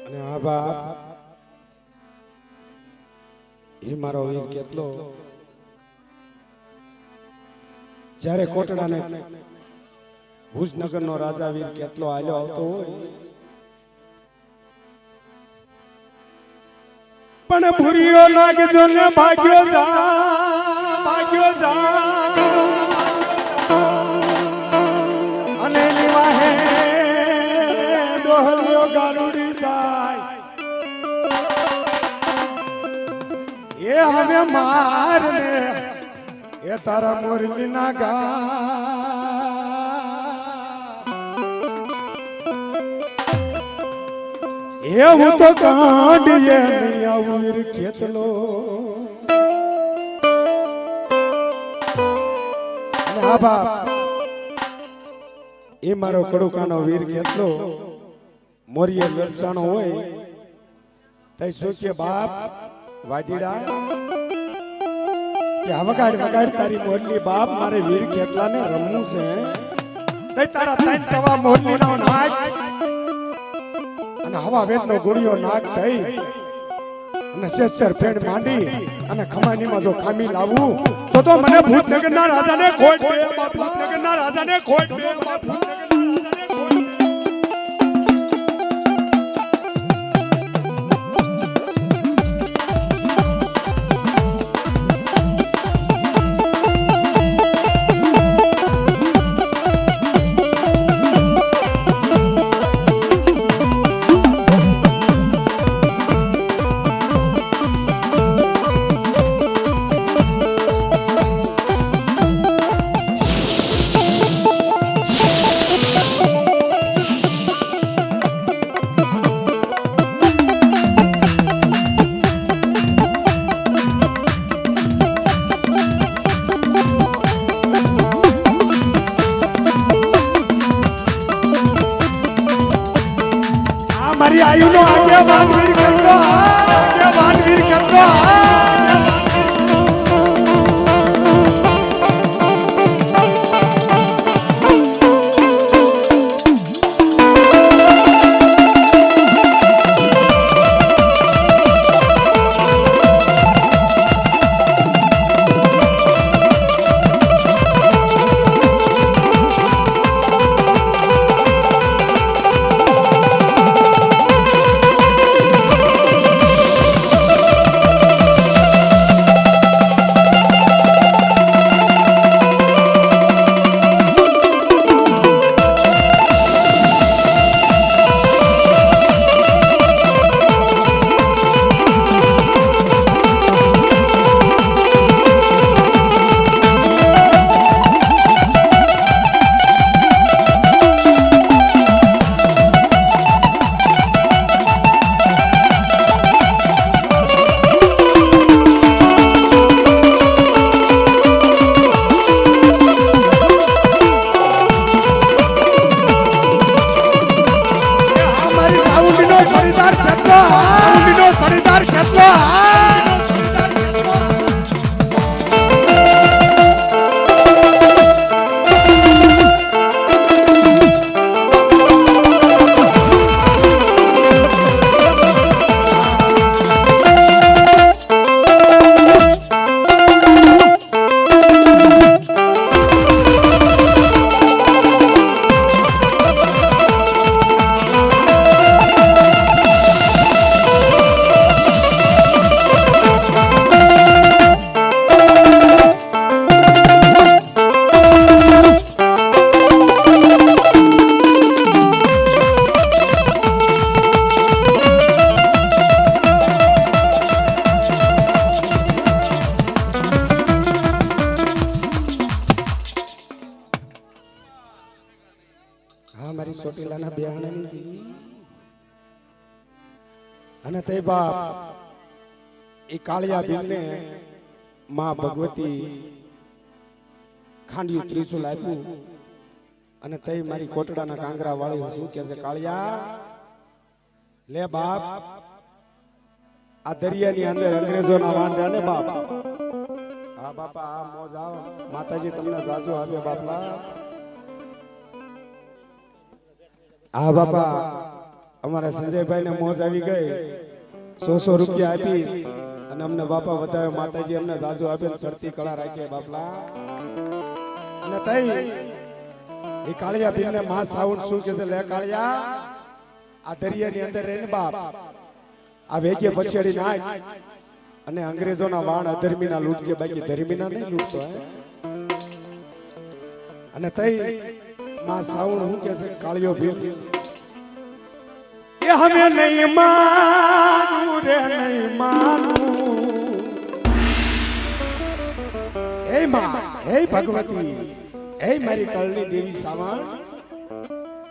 અને આ બાપ એ મારો વીર કેટલો જ્યારે કોટડાને ભુજનગરનો રાજા વીર કેટલો આલ્યો આવતો હોય પણ ભૂરિયો નાગજો ને ભાગ્યો જા અને લીવાહે દોહલિયો ગારુડી જાય એ હવે માર ને એ તારા મોરલી ના ગા એ હું તો કાંડીએ નહીં આવું વીર કેટલો હા બાપ એ મારો કડુકાનો વીર કેટલો મોરિયે લડસાણો હોય તઈ શું કે બાપ વાજીડા કે વગાડ તારી મોરલી બાપ મારે વીર કેટલા ને રમવું છે તઈ તારા ત્રણ ટવા મોરલી નો નાચ અને હવા વેતનો ગુડિયો નાક થઈ અને શેષર ફેણ માંડી અને ખમાનીમાં જો ખામી લાવું તો મને ભૂતનગરના રાજાને ખોટ બે બાપ ભૂતનગરના રાજાને ખોટ બે બાપ મારી આયુનો આગેવાન વીર કરતો આગેવાન વીર કરતો સરીદાર કેટલો મારી ચોટીલાના બેહાણાની અને તે બાપ એ કાળિયા ભીલને માં ભગવતી ખાંડિયું ત્રિશુલ આપ્યું અને તે મારી કોટડાના કાંગરા વાળી શું કે છે કાળિયા લે બાપ આ દરિયાની અંદર અંગ્રેજોના વાંઢા ને બાપ હા બાપા આ મોજ આવ માતાજી તમને સાસુ આપે બાપલા આ બાપા અમારા સંજયભાઈ ને મોજ આવી ગઈ 100 રૂપિયા આપી અને અમને બાપા બતાવે માતાજી અમને જાજુ આપે સરતી કળા રાખે બાપલા અને તઈ એ કાળિયા ભીમને માં સાઉન્ડ શું કે છે લે કાળિયા આ દરિયાની અંદર રહીને બાપ આ વેગ્ય પછેડી નાખ અને અંગ્રેજોના વાણ અધર્મીના લૂંટજે બાકી ધર્મીના નહીં લૂંટતો અને તઈ માં સાઉન્ડ શું કે છે કાળિયો ભીમ એ હમે નહીં માનું રે નહીં માનું હે માં હે ભગવતી હે મારી કળની દેવી સાવણ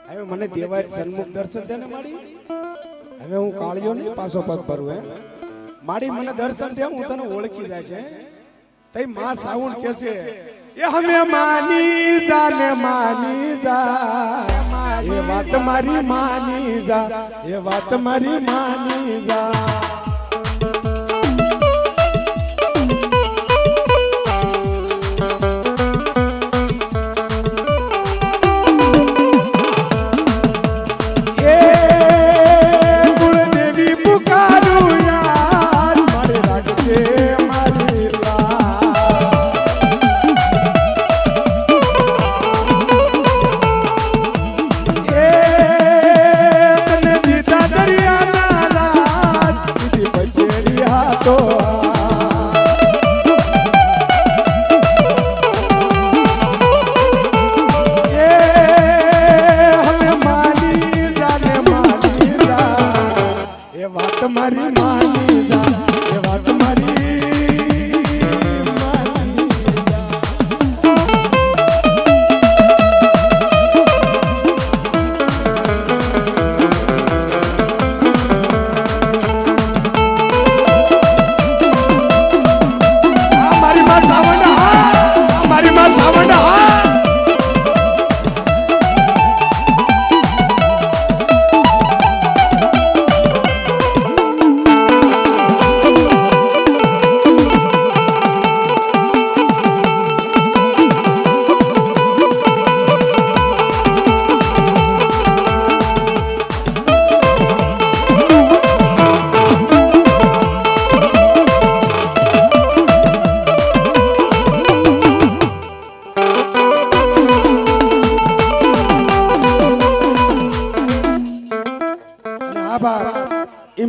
હવે મને દેવાય સન્મુખ દર્શન દે ને માડી હવે હું કાળિયો નહીં પાછો પગ ભરું હે માડી મને દર્શન દે હું તને ઓળખી જાય છે તઈ માં સાઉન્ડ કે છે એ હમે માની જા ને માની જા એ વાત મારી માની જા એ વાત મારી માની જા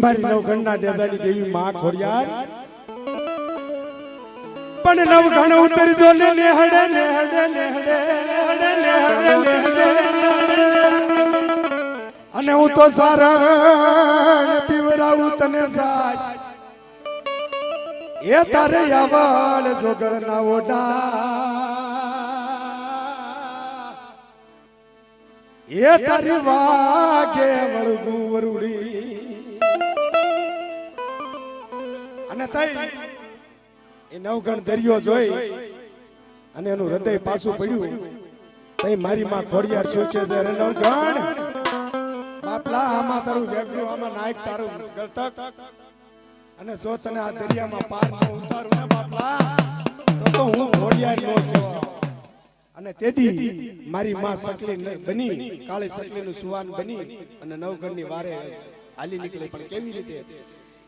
મારી નવઘણના ડેજાની દેવી માં ખોડિયાર પણ નવઘણ ઉતરી જો ને નેહડે નેહડે નેહડે નેહડે નેહડે અને હું તો સારણ પીવરાવું તને સાજ એ તારે આવળ જોગર ના ઓડા એ તારી વાગે વળગું વરુડી અને તઈ એ નવગણ દરિયો જોઈ અને એનું હૃદય પાછું પડ્યું તઈ મારી માં ખોડિયાર સોચે છે રે નવગણ બાપલા આમાં તારું વેગડું આમાં નાઈક તારું ગળતક અને જો તને આ દરિયામાં પાર ન ઉતારું ને બાપલા તો હું ખોડિયાર નો કહેવા અને તેથી મારી માં સકલી બની કાળી સકલીનું સુવાન બની અને નવગણની વારે હાલી નીકળી પણ કેવી રીતે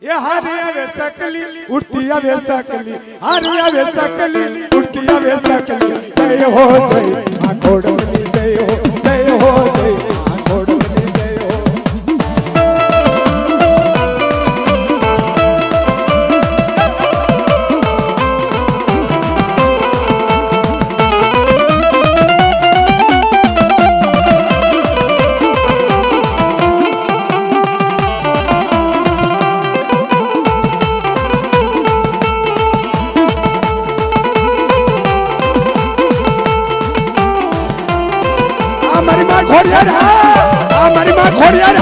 ये हारी आवे सकली उठती आवे सकली हारी आवे सकली उठती आवे सकली जय हो जय आ घोड़नी जय हो जय हो जय आ घोड़नी जय हो हमारी माँ खोड़ियार